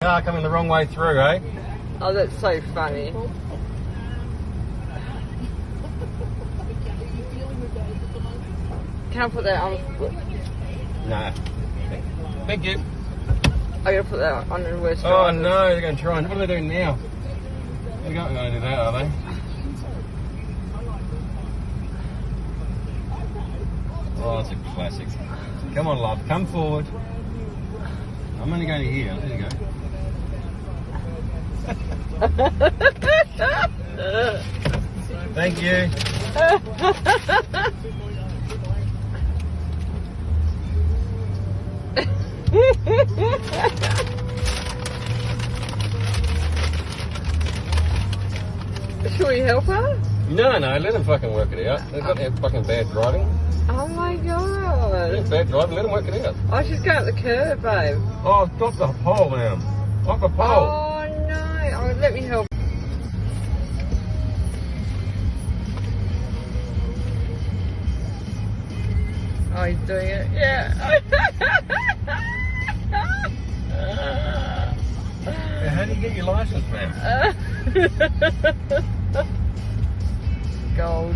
Car coming the wrong way through, eh? Oh, that's so funny. Can I put that on? Nah. Thank you. I gotta put that on the worst. Oh no, they're going to try and... What are they doing now? They're not going to do that, are they? Oh, that's a classic. Come on, love. Come forward. I'm only going to here. There you go. Thank you. Should we help her? No, let them fucking work it out. They've got their fucking bad driving. Oh my god. They're bad driving, let them work it out. Oh, she's going up the curb, babe. Oh, stop the pole now. Off the pole. Oh no. Oh, let me help. Oh, he's doing it. Yeah. How do you get your license, man? Gold.